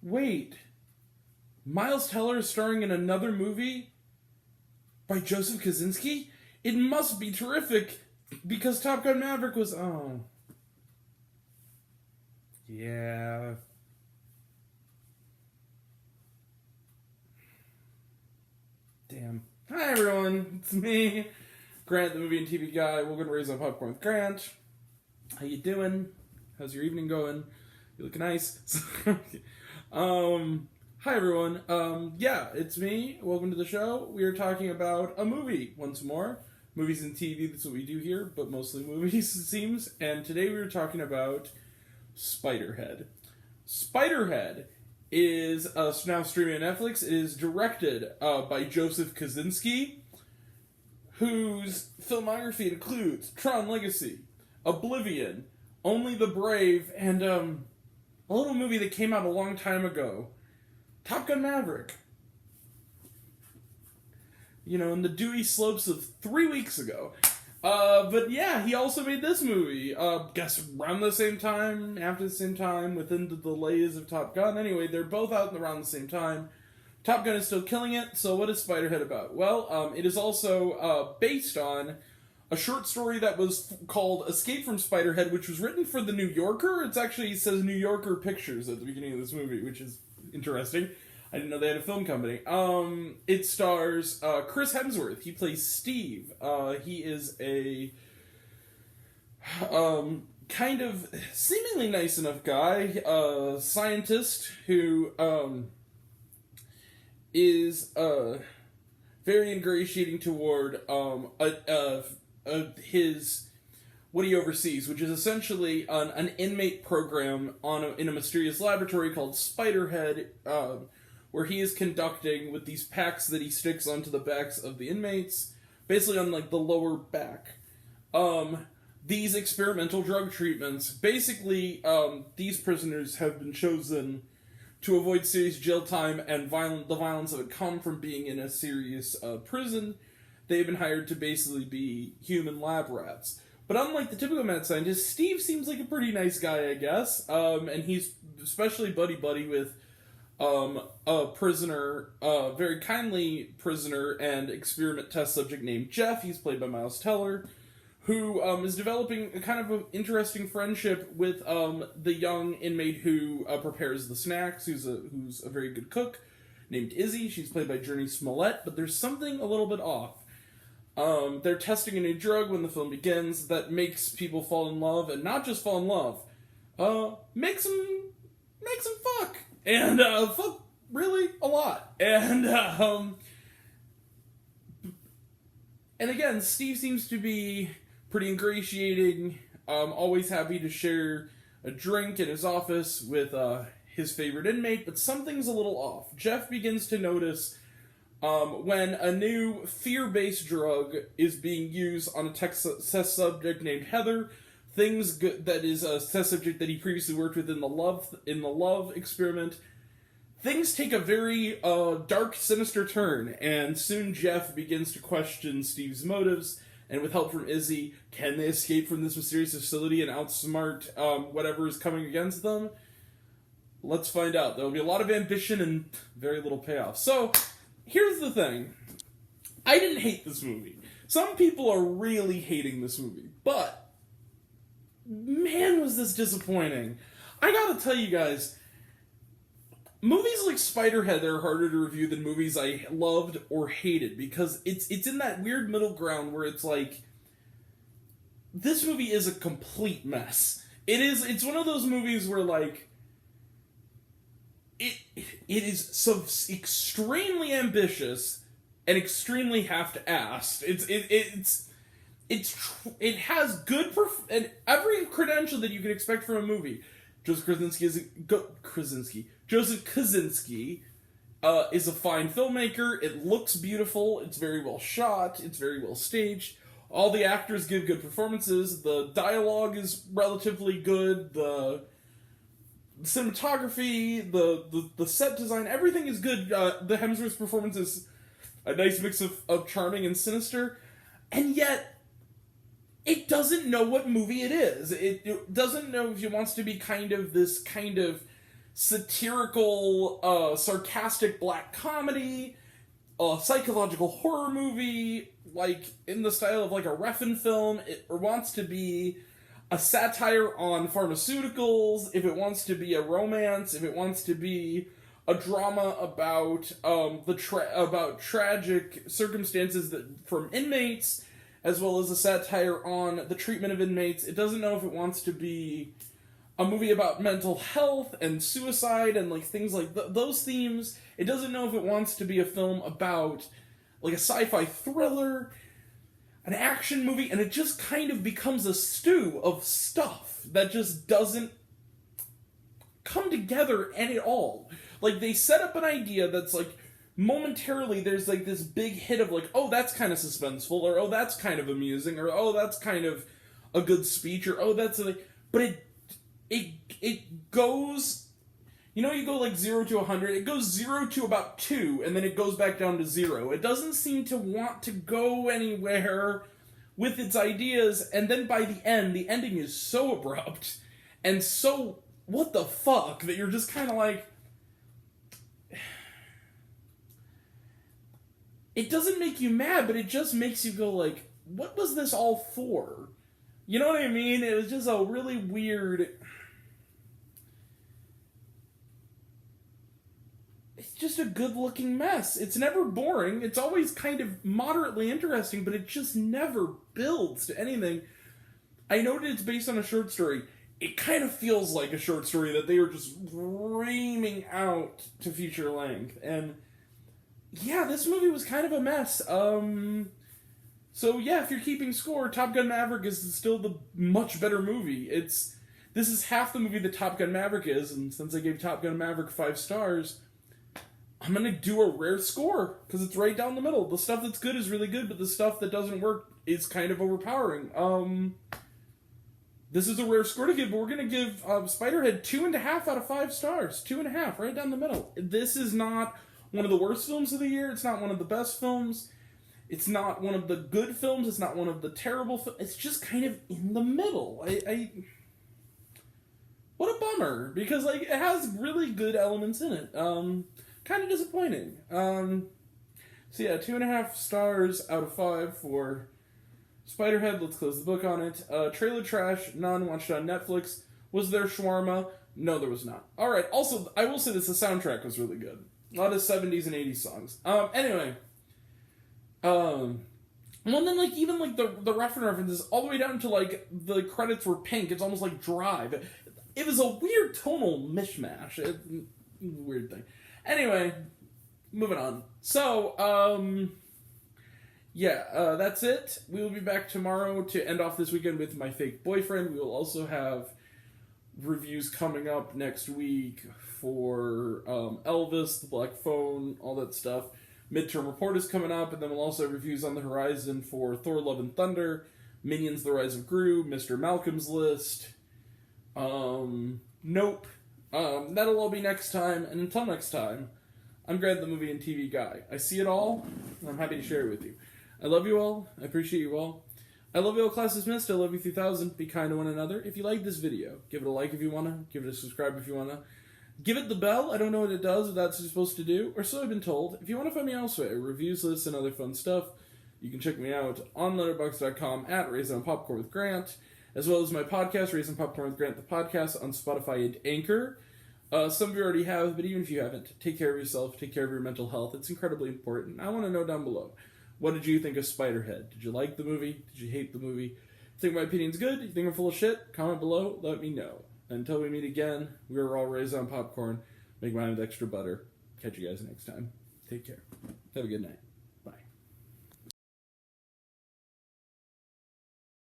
Wait, Miles Teller is starring in another movie by Joseph Kosinski? It must be terrific because Top Gun Maverick was... Oh. Yeah. Damn. Hi everyone, it's me, Grant, the movie and TV guy. We're gonna raise our popcorn with Grant. How you doing? How's your evening going? You looking nice? Hi everyone. Yeah, it's me. Welcome to the show. We are talking about a movie once more. Movies and TV, that's what we do here, but mostly movies, it seems. And today we are talking about Spiderhead. Spiderhead is now streaming on Netflix. It is directed by Joseph Kosinski, whose filmography includes Tron Legacy, Oblivion, Only the Brave, and a little movie that came out a long time ago, Top Gun Maverick. You know, in the dewy slopes of 3 weeks ago. But yeah, he also made this movie. Guess around the same time, after the same time, within the delays of Top Gun. Anyway, they're both out around the same time. Top Gun is still killing it, so what is Spiderhead about? Well, it is also based on a short story that was called Escape from Spiderhead, which was written for The New Yorker. It says New Yorker Pictures at the beginning of this movie, which is interesting. I didn't know they had a film company. It stars Chris Hemsworth. He plays Steve. He is a kind of seemingly nice enough guy, scientist who is very ingratiating toward his what he oversees, which is essentially an inmate program in a mysterious laboratory called Spiderhead, where he is conducting with these packs that he sticks onto the backs of the inmates, basically on like the lower back. These experimental drug treatments, basically, these prisoners have been chosen to avoid serious jail time and the violence that would come from being in a serious prison. They've been hired to basically be human lab rats. But unlike the typical mad scientist, Steve seems like a pretty nice guy, I guess. And he's especially buddy-buddy with a prisoner, very kindly prisoner and experiment test subject named Jeff. He's played by Miles Teller, who is developing a kind of an interesting friendship with the young inmate who prepares the snacks, who's a very good cook, named Izzy. She's played by Journey Smollett, but there's something a little bit off. They're testing a new drug when the film begins that makes people fall in love, and not just fall in love, makes them fuck. And, fuck really a lot. And again, Steve seems to be pretty ingratiating, always happy to share a drink in his office with, his favorite inmate, but something's a little off. Jeff begins to notice, when a new fear-based drug is being used on a test subject named Heather, that is a test subject that he previously worked with in the love experiment. Things take a very dark, sinister turn, and soon Jeff begins to question Steve's motives, and with help from Izzy, can they escape from this mysterious facility and outsmart whatever is coming against them? Let's find out. There will be a lot of ambition and very little payoff. So, here's the thing. I didn't hate this movie. Some people are really hating this movie, but man, was this disappointing. I gotta tell you guys, movies like Spiderhead are harder to review than movies I loved or hated, because it's in that weird middle ground where it's like, this movie is a complete mess. It's one of those movies where, like, it is so extremely ambitious and extremely half-assed. It has good and every credential that you can expect from a movie. Joseph Kosinski is a fine filmmaker. It looks beautiful. It's very well shot. It's very well staged. All the actors give good performances. The dialogue is relatively good. The cinematography, the set design, everything is good. The Hemsworth performance is a nice mix of charming and sinister. And yet, it doesn't know what movie it is. It doesn't know if it wants to be kind of this kind of satirical, sarcastic black comedy, a psychological horror movie, like in the style of like a Refn film. It wants to be a satire on pharmaceuticals, if it wants to be a romance, if it wants to be a drama about about tragic circumstances that from inmates, as well as a satire on the treatment of inmates. It doesn't know if it wants to be a movie about mental health and suicide and like things like those themes. It doesn't know if it wants to be a film about like a sci-fi thriller, an action movie, and it just kind of becomes a stew of stuff that just doesn't come together at all. Like, they set up an idea that's like, momentarily there's like this big hit of like, oh, that's kind of suspenseful, or oh, that's kind of amusing, or oh, that's kind of a good speech, or oh, that's like, but it goes, you know, you go like 0 to 100, it goes 0 to about 2, and then it goes back down to 0. It doesn't seem to want to go anywhere with its ideas, and then by the ending is so abrupt, and so, what the fuck, that you're just kind of like, it doesn't make you mad, but it just makes you go like, what was this all for? You know what I mean? It was just a really weird... It's just a good-looking mess. It's never boring. It's always kind of moderately interesting, but it just never builds to anything. I noted it's based on a short story. It kind of feels like a short story that they are just reaming out to feature length. And yeah, this movie was kind of a mess. So yeah, if you're keeping score, Top Gun Maverick is still the much better movie. This is half the movie that Top Gun Maverick is, and since I gave Top Gun Maverick 5 stars, I'm gonna do a rare score, because it's right down the middle. The stuff that's good is really good, but the stuff that doesn't work is kind of overpowering. This is a rare score to give, but we're gonna give Spiderhead 2.5 out of 5 stars. 2.5, right down the middle. This is not one of the worst films of the year. It's not one of the best films. It's not one of the good films. It's not one of the terrible films. It's just kind of in the middle. What a bummer, because like it has really good elements in it. Kind of disappointing. So yeah, 2.5 stars out of 5 for Spiderhead. Let's close the book on it. Trailer trash. None. Watched on Netflix. Was there shawarma? No, there was not. All right. Also, I will say this: the soundtrack was really good. A lot of 70s and 80s songs. Anyway. Well, then, like, even, like, the references all the way down to, like, the credits were pink. It's almost like Drive. It was a weird tonal mishmash. Weird thing. Anyway, moving on. So, yeah, that's it. We will be back tomorrow to end off this weekend with My Fake Boyfriend. We will also have reviews coming up next week for Elvis, The Black Phone, all that stuff. Midterm Report is coming up, and then we'll also have reviews on the horizon for Thor, Love, and Thunder, Minions, The Rise of Gru, Mr. Malcolm's List, Nope. That'll all be next time, and until next time, I'm Grant, the movie and TV guy. I see it all, and I'm happy to share it with you. I love you all. I appreciate you all. I love you all, class dismissed. I love you 3000. Be kind to one another. If you like this video, give it a like if you want to. Give it a subscribe if you want to. Give it the bell. I don't know what it does, what that's supposed to do, or so I've been told. If you want to find me elsewhere, reviews, lists, and other fun stuff, you can check me out on letterboxd.com at Raisin Popcorn with Grant, as well as my podcast, Raisin Popcorn with Grant, the podcast, on Spotify and Anchor. Some of you already have, but even if you haven't, take care of yourself, take care of your mental health. It's incredibly important. I want to know down below, what did you think of Spiderhead? Did you like the movie? Did you hate the movie? Think my opinion's good? You think I'm full of shit? Comment below, let me know. Until we meet again, we are all raised on popcorn. Make mine with extra butter. Catch you guys next time. Take care. Have a good night.